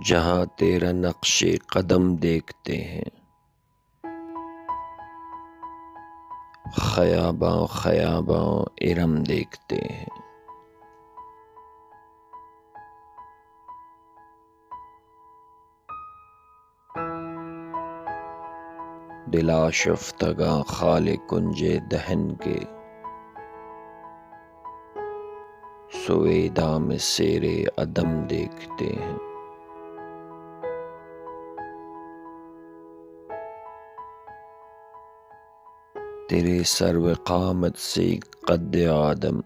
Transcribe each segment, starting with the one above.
جہاں تیرا نقش قدم دیکھتے ہیں، خیاباں خیاباں ارم دیکھتے ہیں۔ دل آشفتگاں خال کنج دہن کے، سویداء میں سیر عدم دیکھتے ہیں۔ تیرے سرو قامت سے قد آدم،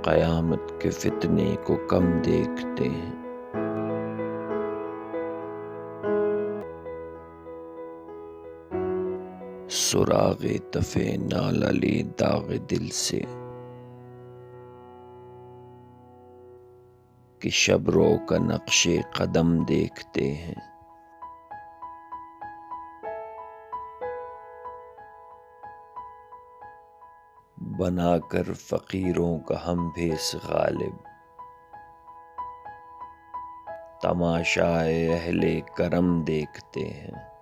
قیامت کے فتنے کو کم دیکھتے ہیں۔ سراغ تف نالہ داغ دل سے، کہ شب رو کا نقش قدم دیکھتے ہیں۔ بنا کر فقیروں کا ہم بھیس غالب، تماشائے اہل کرم دیکھتے ہیں۔